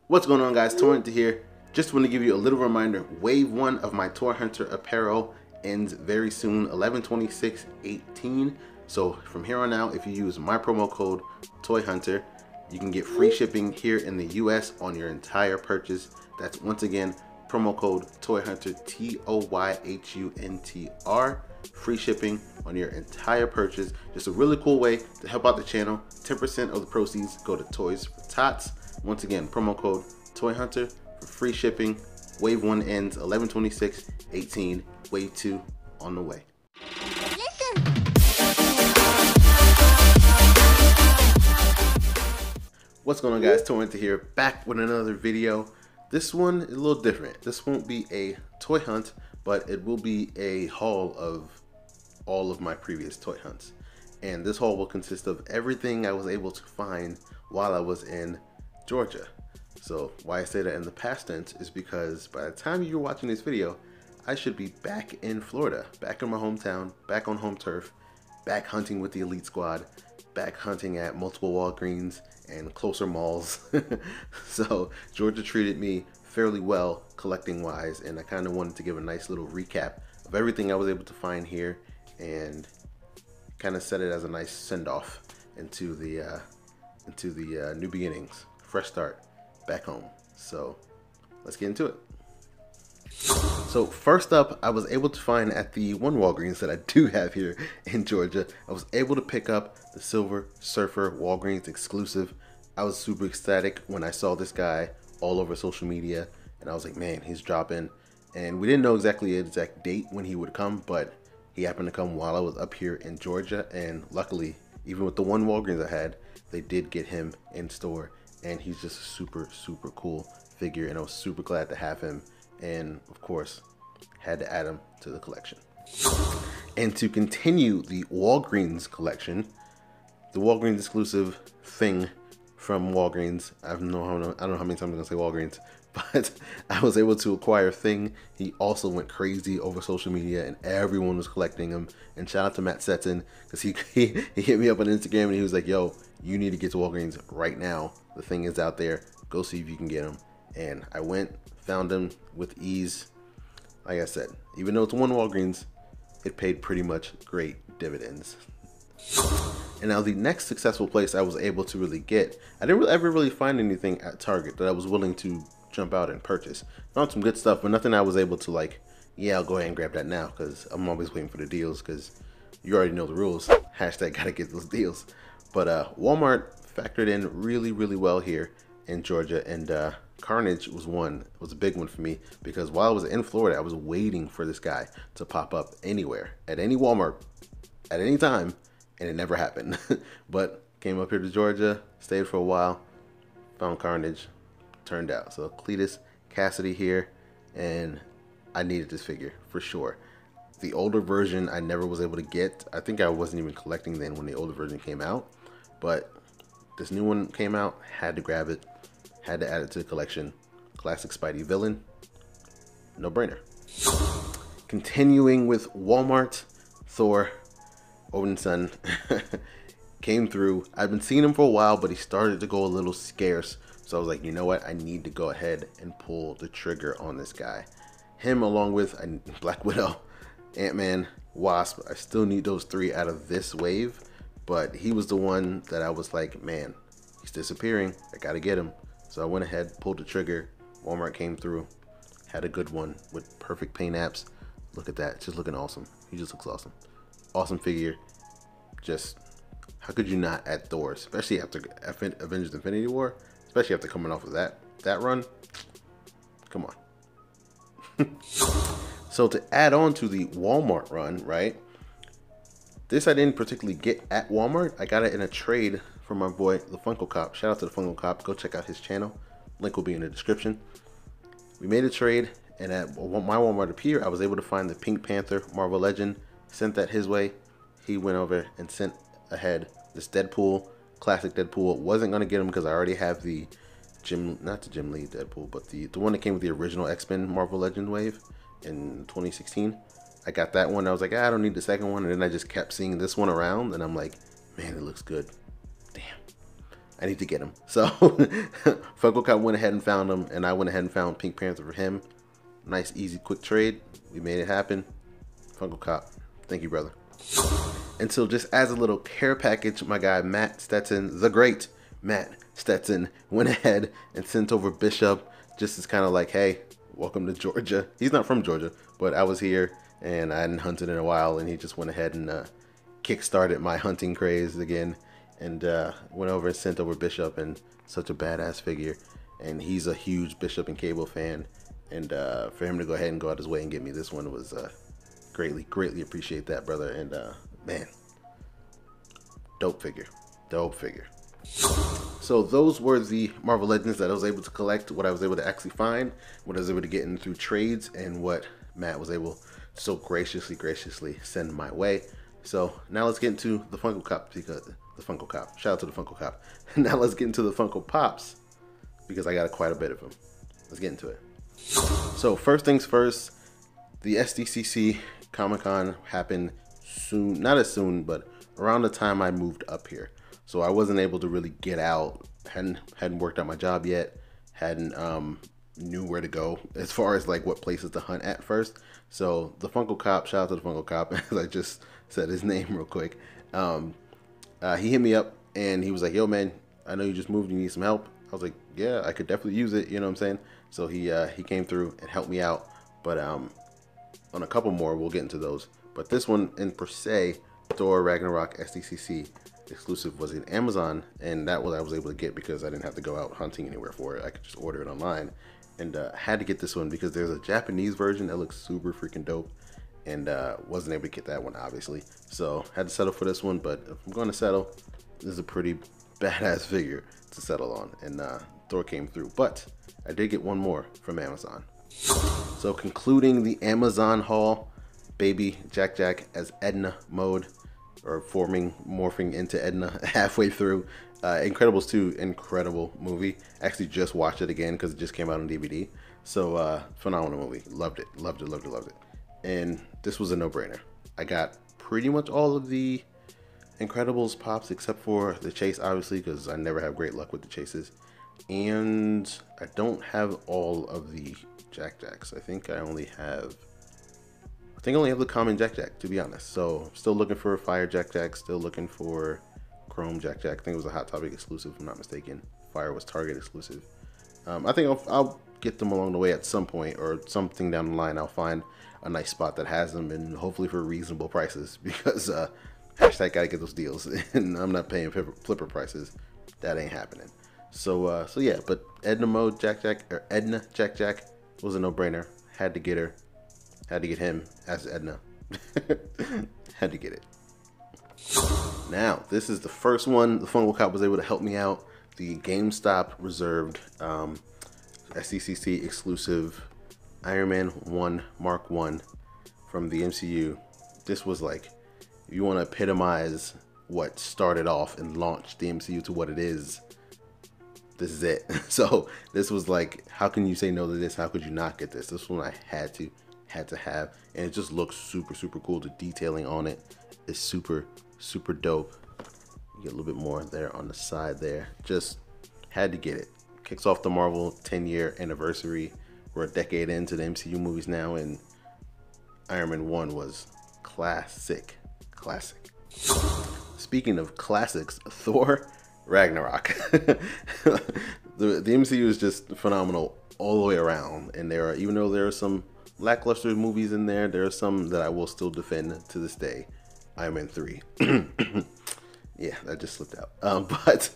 What's going on, guys? toyhuntr here. Just want to give you a little reminder. Wave 1 of my toyhuntr apparel ends very soon, 11/26/18. So from here on out, if you use my promo code toyhuntr, you can get free shipping here in the US on your entire purchase. That's once again promo code toyhuntr, TOYHUNTR. Free shipping on your entire purchase. Just a really cool way to help out the channel. 10% of the proceeds go to Toys for Tots. Once again, promo code toyhuntr for free shipping. Wave 1 ends 11/26/18. Wave 2 on the way. What's going on, guys? toyhuntr here, back with another video. This one is a little different. This won't be a toy hunt, but it will be a haul of all of my previous toy hunts. And this haul will consist of everything I was able to find while I was in Georgia. So why I say that in the past tense is because by the time you're watching this video, I should be back in Florida, back in my hometown, back on home turf, back hunting with the elite squad, back hunting at multiple Walgreens and closer malls. So Georgia treated me fairly well collecting wise, and I kind of wanted to give a nice little recap of everything I was able to find here and kind of set it as a nice send-off into the new beginnings, fresh start back home. So let's get into it. So first up, I was able to find at the one Walgreens that I do have here in Georgia, I was able to pick up the Silver Surfer Walgreens exclusive. I was super ecstatic when I saw this guy all over social media, and I was like, man, he's dropping. And we didn't know exactly the exact date when he would come, but he happened to come while I was up here in Georgia, and luckily, even with the one Walgreens I had, they did get him in store, and he's just a super cool figure, and I was super glad to have him, and of course, had to add him to the collection. And to continue the Walgreens collection, the Walgreens exclusive thing from Walgreens, I don't know how many times I'm gonna say Walgreens, but I was able to acquire Thing. He also went crazy over social media, and everyone was collecting him. And shout out to Matt Setson, because he hit me up on Instagram and he was like, yo, you need to get to Walgreens right now. The Thing is out there. Go see if you can get him. And I went, found him with ease. Like I said, even though it's one Walgreens, it paid pretty much great dividends. And now the next successful place I was able to really get, I didn't ever really find anything at Target that I was willing to jump out and purchase. Found some good stuff, but nothing I was able to like, yeah, I'll go ahead and grab that now, because I'm always waiting for the deals, because you already know the rules. Hashtag gotta get those deals. But Walmart factored in really well here in Georgia, and Carnage was a big one for me, because while I was in Florida, I was waiting for this guy to pop up anywhere, at any Walmart, at any time, and it never happened. But came up here to Georgia, stayed for a while, found Carnage, turned out. So Cletus Cassidy here, and I needed this figure for sure. The older version I never was able to get. I think I wasn't even collecting then when the older version came out, but this new one came out, had to grab it, had to add it to the collection. Classic Spidey villain, no brainer. Continuing with Walmart, Thor, Odin's son, came through. I've been seeing him for a while, but he started to go a little scarce. So I was like, you know what? I need to go ahead and pull the trigger on this guy. Him along with Black Widow, Ant-Man, Wasp. I still need those three out of this wave, but he was the one that I was like, man, he's disappearing. I gotta get him. So I went ahead, pulled the trigger. Walmart came through, had a good one with perfect paint apps. Look at that, it's just looking awesome. He just looks awesome. Awesome figure. Just, how could you not add Thor, especially after Avengers Infinity War? Especially after coming off of that run. Come on. So to add on to the Walmart run, right? This I didn't particularly get at Walmart. I got it in a trade from my boy, the Funko Cop. Shout out to the Funko Cop. Go check out his channel. Link will be in the description. We made a trade, and at my Walmart up here, I was able to find the Pink Panther Marvel Legend. Sent that his way. He went over and sent ahead this Deadpool. Classic Deadpool. Wasn't gonna get him because I already have the not the Jim Lee Deadpool, but the one that came with the original X-Men Marvel Legend wave in 2016. I got that one. I was like, I don't need the second one, and then I just kept seeing this one around, and I'm like, man, it looks good. Damn. I need to get him. So FunkoCop went ahead and found him, and I went ahead and found Pink Panther for him. Nice, easy, quick trade. We made it happen. FunkoCop, thank you, brother. And so just as a little care package, my guy Matt Stetson, the great Matt Stetson, went ahead and sent over Bishop, just as kind of like, hey, welcome to Georgia. He's not from Georgia, but I was here and I hadn't hunted in a while, and he just went ahead and kick-started my hunting craze again, and went over and sent over Bishop, and such a badass figure. And he's a huge Bishop and Cable fan, and for him to go ahead and go out his way and get me this one was greatly appreciate that, brother. And man, dope figure. So those were the Marvel Legends that I was able to collect, what I was able to actually find, what I was able to get in through trades, and what Matt was able to so graciously send my way. So now let's get into the Funko Pop, because the Funko Pop. Shout out to the Funko Pop. Now let's get into the Funko Pops, because I got quite a bit of them. Let's get into it. So first things first, the SDCC Comic-Con happened soon, not as soon, but around the time I moved up here. So I wasn't able to really get out, hadn't worked out my job yet, hadn't knew where to go as far as like what places to hunt at first. So the Funko Cop, shout out to the Funko Cop, as I just said his name real quick. He hit me up and he was like, yo man, I know you just moved, you need some help. I was like, yeah, I could definitely use it, you know what I'm saying? So he came through and helped me out, but on a couple more, we'll get into those. But this one in per se, Thor Ragnarok SDCC exclusive, was in Amazon, and that was I was able to get because I didn't have to go out hunting anywhere for it. I could just order it online, and had to get this one because there's a Japanese version that looks super freaking dope, and wasn't able to get that one obviously, so had to settle for this one. But if I'm going to settle, this is a pretty badass figure to settle on, and Thor came through. But I did get one more from Amazon. So concluding the Amazon haul, baby Jack as Edna mode, or morphing into Edna halfway through. Incredibles 2, incredible movie. Actually just watched it again because it just came out on DVD. So phenomenal movie. Loved it. And this was a no-brainer. I got pretty much all of the Incredibles pops except for the chase, obviously, because I never have great luck with the chases. And I don't have all of the Jacks. I think I only have the common Jack, to be honest. So still looking for a Fire Jack, still looking for Chrome Jack. I think it was a Hot Topic exclusive, if I'm not mistaken. Fire was Target exclusive. I think I'll get them along the way at some point, or something down the line. I'll find a nice spot that has them, and hopefully for reasonable prices, because hashtag gotta get those deals, and I'm not paying flipper prices. That ain't happening. So yeah, but Edna mode Edna Jack was a no-brainer. Had to get her. Had to get him as Edna. Had to get it. Now, this is the first one. The Funko Pop was able to help me out. The GameStop reserved SDCC exclusive Iron Man 1 Mark 1 from the MCU. This was like, if you want to epitomize what started off and launched the MCU to what it is, this is it. So this was like, how can you say no to this? How could you not get this? This one I had to have, and it just looks super cool. The detailing on it is super dope. You get a little bit more there on the side there. Just had to get it. Kicks off the Marvel 10-year anniversary. We're a decade into the MCU movies now, and Iron Man 1 was classic. Speaking of classics, Thor Ragnarok. the MCU is just phenomenal all the way around, and even though there are some lackluster movies in there, there are some that I will still defend to this day. Iron Man 3. Yeah, that just slipped out. But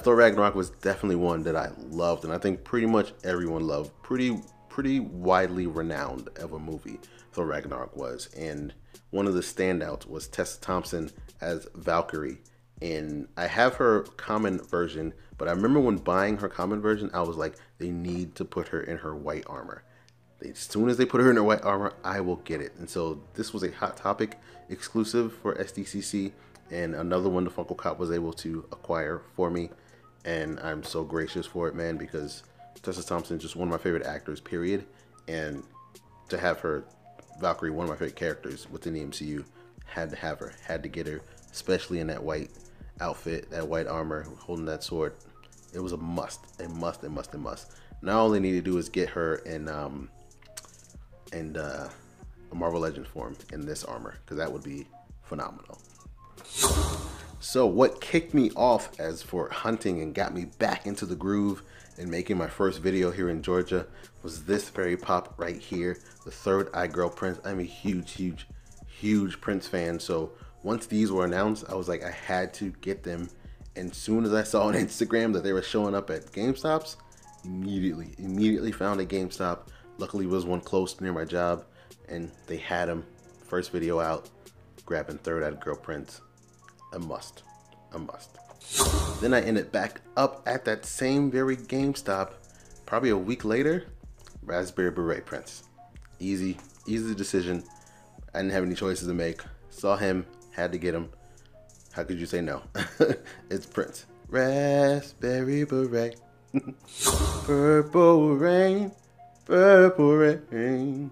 Thor Ragnarok was definitely one that I loved, and I think pretty much everyone loved. Pretty widely renowned of a movie Thor Ragnarok was, and one of the standouts was Tessa Thompson as Valkyrie. And I have her common version, but I remember when buying her common version, I was like, they need to put her in her white armor. As soon as they put her in her white armor, I will get it. And so this was a Hot Topic exclusive for SDCC, and another one the Funko Pop was able to acquire for me. And I'm so gracious for it, man, because Tessa Thompson is just one of my favorite actors, period. And to have her, Valkyrie, one of my favorite characters within the MCU, had to have her, had to get her, especially in that white. outfit, that white armor, holding that sword. It was a must, a must, a must, a must. Now all they need to do is get her in a Marvel Legends form in this armor, because that would be phenomenal. So what kicked me off as for hunting and got me back into the groove and making my first video here in Georgia was this very pop right here, the Third Eye Girl Prince. I'm a huge Prince fan, so once these were announced, I was like, I had to get them. And soon as I saw on Instagram that they were showing up at GameStops, immediately found a GameStop. Luckily it was one close near my job, and they had them. First video out, grabbing Third Eye Girl Prince. A must. Then I ended back up at that same very GameStop, probably a week later, Raspberry Beret Prince. Easy decision. I didn't have any choices to make. Saw him, had to get him. How could you say no? It's Prince. Raspberry Beret. Purple rain, purple rain.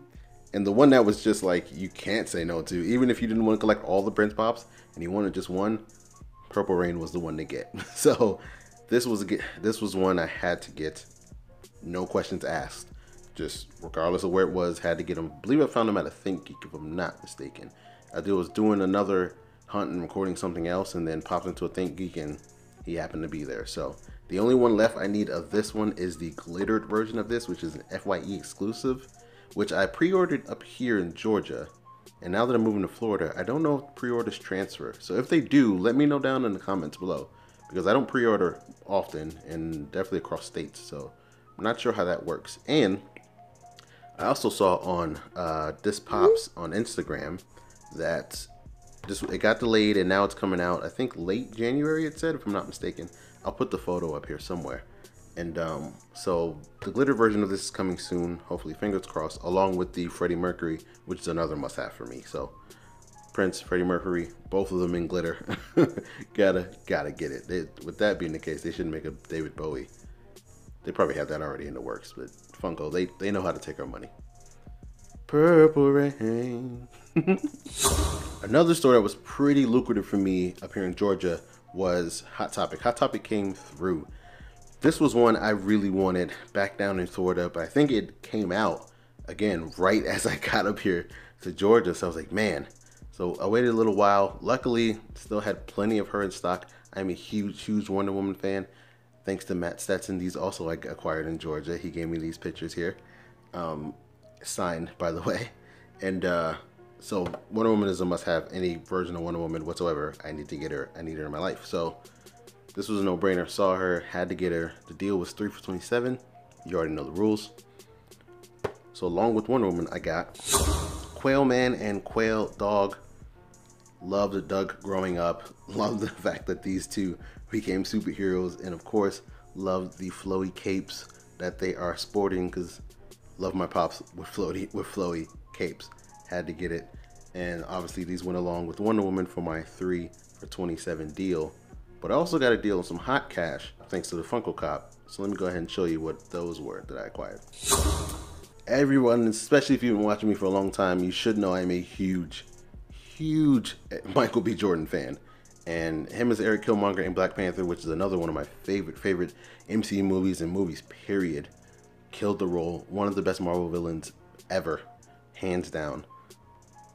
And the one that was just like, you can't say no to, even if you didn't want to collect all the Prince Pops and you wanted just one, Purple Rain was the one to get. So this was one I had to get, no questions asked. Just regardless of where it was, had to get them. I believe I found them at a ThinkGeek, if I'm not mistaken. I was doing another hunt and recording something else, and then popped into a ThinkGeek, and he happened to be there. So the only one left I need of this one is the glittered version of this, which is an FYE exclusive, which I pre-ordered up here in Georgia. And now that I'm moving to Florida, I don't know if pre-orders transfer. So if they do, let me know down in the comments below, because I don't pre-order often and definitely across states. So I'm not sure how that works. And I also saw on This Pops on Instagram that it got delayed and now it's coming out, I think late January it said, if I'm not mistaken. I'll put the photo up here somewhere. And so the glitter version of this is coming soon, hopefully, fingers crossed, along with the Freddie Mercury, which is another must-have for me. So Prince, Freddie Mercury, both of them in glitter. gotta get it. With that being the case, they should make a David Bowie. They probably have that already in the works, but Funko, they know how to take our money. Purple rain. Another store that was pretty lucrative for me up here in Georgia was Hot Topic. Hot Topic came through. This was one I really wanted back down in Florida, but I think it came out again right as I got up here to Georgia. So I was like, man. So I waited a little while. Luckily, still had plenty of her in stock. I'm a huge Wonder Woman fan. Thanks to Matt Stetson. These also I acquired in Georgia. He gave me these pictures here. Signed, by the way. And so Wonder Woman is a must-have. Any version of Wonder Woman whatsoever, I need to get her. I need her in my life. So this was a no-brainer. Saw her, had to get her. The deal was 3 for $27. You already know the rules. So along with Wonder Woman, I got Quail Man and Quail Dog. Loved Doug growing up. Loved the fact that these two became superheroes, and of course, loved the flowy capes that they are sporting, because love my pops with flowy capes. Had to get it, and obviously these went along with Wonder Woman for my 3 for $27 deal. But I also got a deal on some hot cash thanks to the Funko Pop. So let me go ahead and show you what those were that I acquired. Everyone, especially if you've been watching me for a long time, you should know I'm a huge Michael B. Jordan fan. And him as Eric Killmonger in Black Panther, which is another one of my favorite MCU movies and movies, period. Killed the role. One of the best Marvel villains ever. Hands down.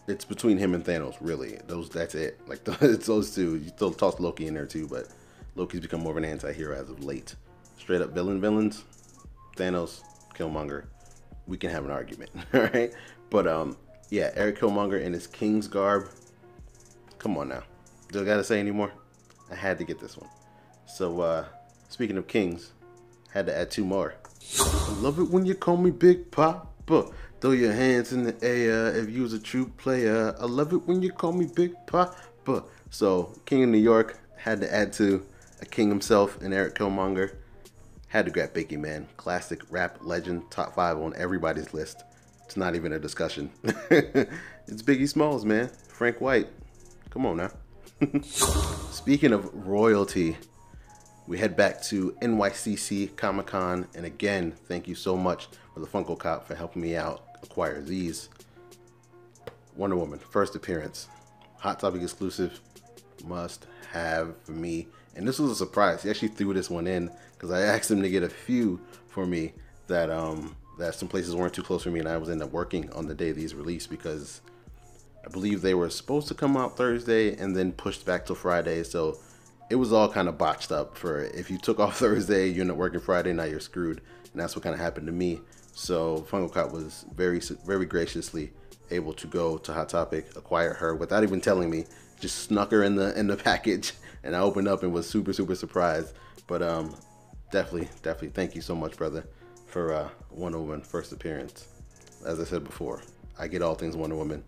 It's between him and Thanos, really. That's it. Like, it's those two. You still toss Loki in there too, but Loki's become more of an anti-hero as of late. Straight up villains. Thanos, Killmonger. We can have an argument, alright? But, yeah, Eric Killmonger in his King's garb. Come on now. Do I gotta say anymore? I had to get this one. So, speaking of kings, had to add 2 more. I love it when you call me Big Papa. Throw your hands in the air if you's a true player. I love it when you call me Big Papa. So, King of New York, had to add to a king himself in Eric Killmonger. Had to grab Biggie, man. Classic rap legend, top 5 on everybody's list. It's not even a discussion. It's Biggie Smalls, man. Frank White. Come on now. Speaking of royalty, we head back to NYCC Comic-Con, and again, thank you so much for the Funko Pop for helping me out acquire these. Wonder Woman, first appearance, Hot Topic exclusive, must have for me. And this was a surprise. He actually threw this one in because I asked him to get a few for me that that some places weren't too close for me, and I was ended up working on the day these released because I believe they were supposed to come out Thursday and then pushed back till Friday. So it was all kind of botched up for if you took off Thursday, you end up working Friday, now you're screwed. And that's what kind of happened to me. So FunkoCop was very graciously able to go to Hot Topic, acquire her without even telling me. Just snuck her in the package, and I opened up and was super surprised. But definitely thank you so much, brother, for Wonder Woman first appearance. As I said before, I get all things Wonder Woman,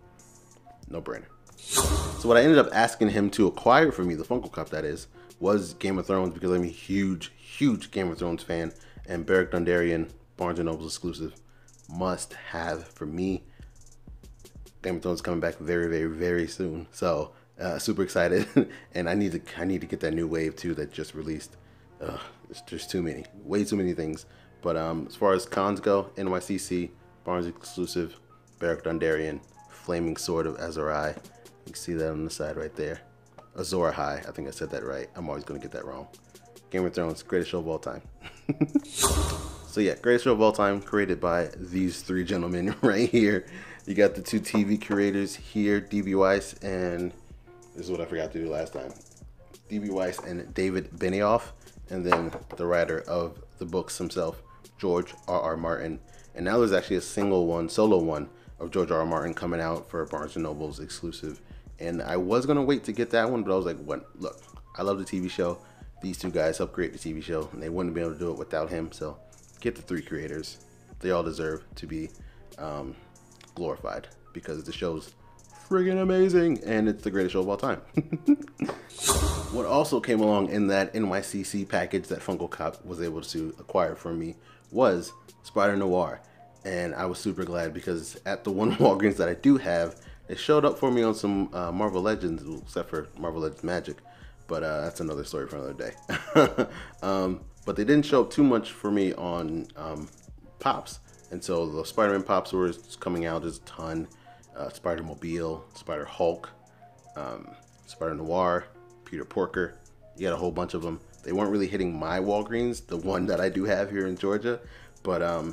no brainer. So what I ended up asking him to acquire for me, the Funko Pop that is, was Game of Thrones, because I'm a huge Game of Thrones fan, and Beric Dondarrion, Barnes & Noble exclusive, must have for me. Game of Thrones coming back very soon, so super excited. And I need to get that new wave too that just released. There's too many, way too many things. But as far as cons go, NYCC, Barnes exclusive, Beric Dondarrion, Flaming Sword of Azor Ahai. You can see that on the side right there. Azor Ahai, I think I said that right. I'm always gonna get that wrong. Game of Thrones, greatest show of all time. So yeah, greatest show of all time, created by these three gentlemen right here. You got the two TV curators here, D.B. Weiss, and this is what I forgot to do last time. D.B. Weiss and David Benioff, and then the writer of the books himself, George R.R. Martin. And now there's actually a solo one of George R.R. Martin coming out for Barnes & Noble's exclusive. And I was gonna wait to get that one, but I was like, what? Look, I love the TV show. These two guys helped create the TV show, and they wouldn't be able to do it without him. So get the three creators. They all deserve to be glorified because the show's friggin' amazing, and it's the greatest show of all time. What also came along in that NYCC package that Funko Pop was able to acquire for me was Spider Noir. And I was super glad because at the one Walgreens that I do have, it showed up for me on some Marvel Legends, except for Marvel Legends Magic. But that's another story for another day. But they didn't show up too much for me on Pops. And so the Spider-Man Pops were coming out. There's a ton. Spider-Mobile, Spider-Hulk, Spider Noir, Peter Porker. You got a whole bunch of them. They weren't really hitting my Walgreens, the one that I do have here in Georgia. But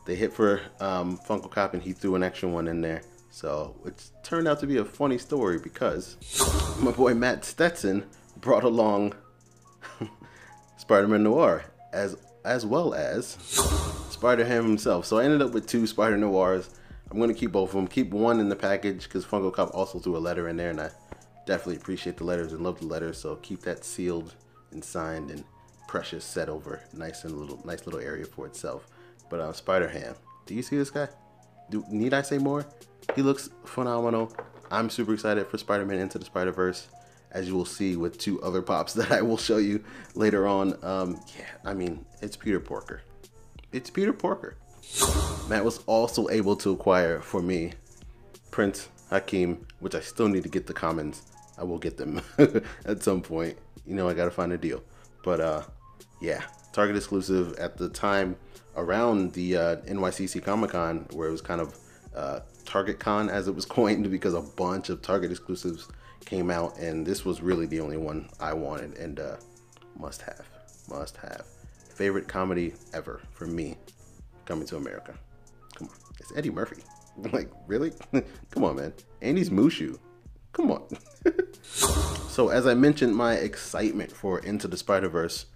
they hit for Funko Pop, and he threw an extra one in there. So it turned out to be a funny story because my boy Matt Stetson brought along Spider-Man Noir as well as Spider-Ham himself. So I ended up with two Spider Noirs. I'm going to keep both of them. Keep one in the package because Funko Pop also threw a letter in there, and I definitely appreciate the letters and love the letters. So keep that sealed and signed and precious set over nice little area for itself. But Spider-Ham, do you see this guy? Need I say more? He looks phenomenal. I'm super excited for Spider-Man Into the Spider-Verse, as you will see with two other pops that I will show you later on. Yeah, I mean, it's Peter Porker. It's Peter Porker. Matt was also able to acquire for me Prince Hakeem, which I still need to get the commons. I will get them at some point. You know, I gotta find a deal. But yeah, Target exclusive at the time around the NYCC Comic Con, where it was kind of Target Con as it was coined, because a bunch of Target exclusives came out, and this was really the only one I wanted, and must have. Favorite comedy ever for me, Coming to America. Come on, it's Eddie Murphy. Like, really? Come on, man. Andy's Mushu. Come on. So as I mentioned, my excitement for Into the Spider-Verse,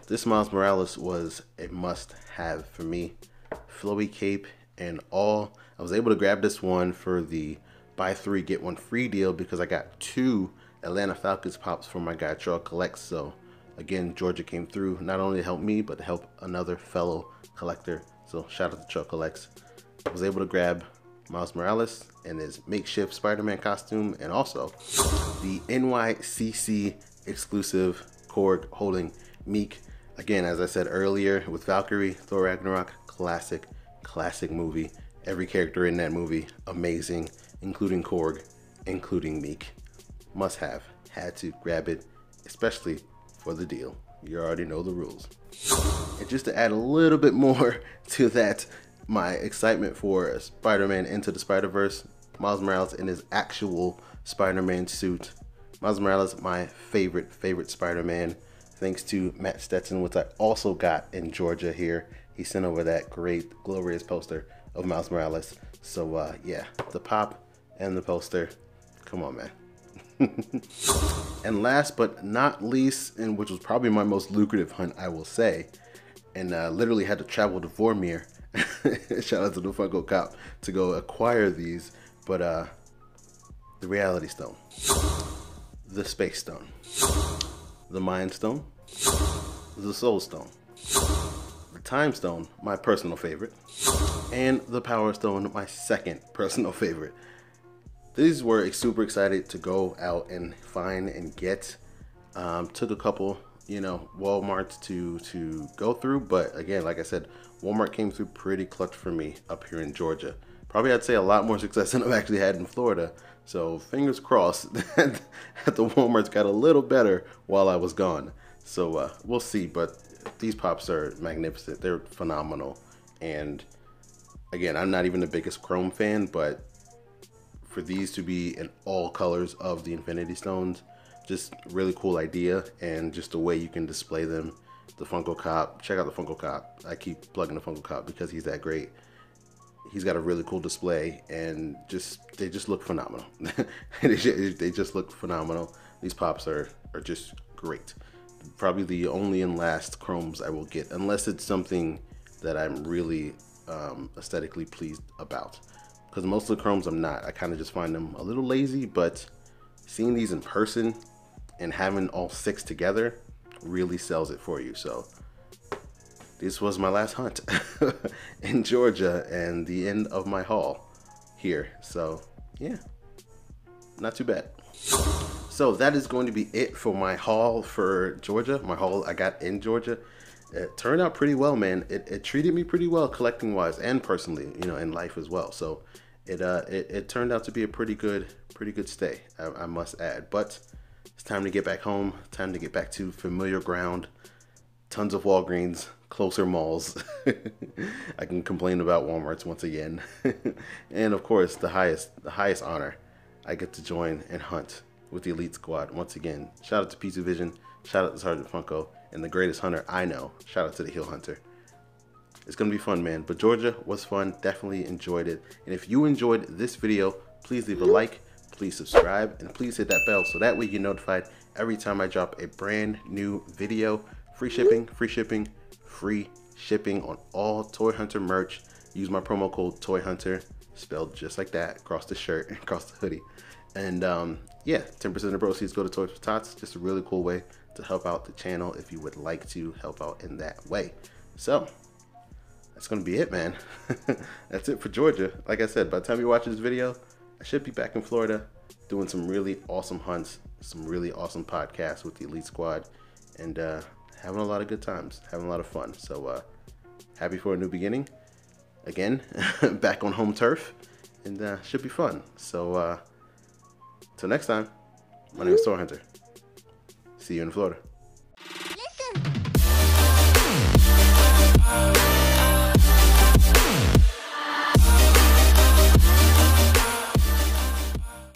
this Miles Morales was a must-have for me. Flowy cape and all. I was able to grab this one for the buy three get one free deal because I got two Atlanta Falcons pops from my guy Charles Collects. So again, Georgia came through not only to help me, but to help another fellow collector. So shout out to Charles Collects. I was able to grab Miles Morales in his makeshift Spider-Man costume, and also the NYCC exclusive Korg holding Meek. Again, as I said earlier, with Valkyrie, Thor Ragnarok, classic movie. Every character in that movie, amazing, including Korg, including Meek. Must have, had to grab it, especially for the deal. You already know the rules. And just to add a little bit more to that, my excitement for Spider-Man Into the Spider-Verse, Miles Morales in his actual Spider-Man suit, Miles Morales, my favorite Spider-Man. Thanks to Matt Stetson, which I also got in Georgia here. He sent over that great, glorious poster of Miles Morales. So yeah, the pop and the poster. Come on, man. And last but not least, and which was probably my most lucrative hunt, I will say, and literally had to travel to Vormir. Shout out to the Funko Cop to go acquire these. But the Reality Stone, the Space Stone, the Mind Stone, the Soul Stone, the Time Stone, my personal favorite, and the Power Stone, my second personal favorite. These were super excited to go out and find and get. Took a couple, Walmarts to go through, but again, like I said, Walmart came through pretty clutch for me up here in Georgia. Probably I'd say a lot more success than I've actually had in Florida. So fingers crossed that the Walmarts got a little better while I was gone. So we'll see, but these pops are magnificent. They're phenomenal. And again, I'm not even the biggest Chrome fan, but for these to be in all colors of the Infinity Stones, just really cool idea, and just the way you can display them. The Funko Cop, check out the Funko Cop. I keep plugging the Funko Cop because he's that great. He's got a really cool display, and they just look phenomenal. They just look phenomenal. These pops are just great. Probably the only and last Chromes I will get, unless it's something that I'm really aesthetically pleased about. Because most of the Chromes I'm not. I kind of just find them a little lazy, but seeing these in person and having all 6 together really sells it for you. So this was my last hunt in Georgia and the end of my haul here. So yeah, not too bad. So that is going to be it for my haul for Georgia. My haul I got in Georgia. It turned out pretty well, man. It treated me pretty well collecting wise and personally, in life as well. So it turned out to be a pretty good stay, I must add. But it's time to get back home. Time to get back to familiar ground. Tons of Walgreens, closer malls. I can complain about Walmarts once again. And of course, the highest honor, I get to join and hunt with the Elite Squad once again. Shout out to Pizza Vision, shout out to Sergeant Funko, and the greatest hunter I know. Shout out to the Hill Hunter. It's gonna be fun, man. But Georgia was fun, definitely enjoyed it. And if you enjoyed this video, please leave a like, please subscribe, and please hit that bell so that way you're notified every time I drop a brand new video. Free shipping, free shipping on all Toy Hunter merch. Use my promo code toyhuntr, spelled just like that, across the shirt, across the hoodie. And yeah, 10% of the proceeds go to Toys for Tots. Just a really cool way to help out the channel if you would like to help out in that way. So that's gonna be it, man. That's it for Georgia. Like I said, by the time you watch this video, I should be back in Florida doing some really awesome hunts, some really awesome podcasts with the Elite Squad, and having a lot of good times, having a lot of fun. So happy for a new beginning. Again, back on home turf, and should be fun. So till next time, my name is Toy Hunter. See you in Florida.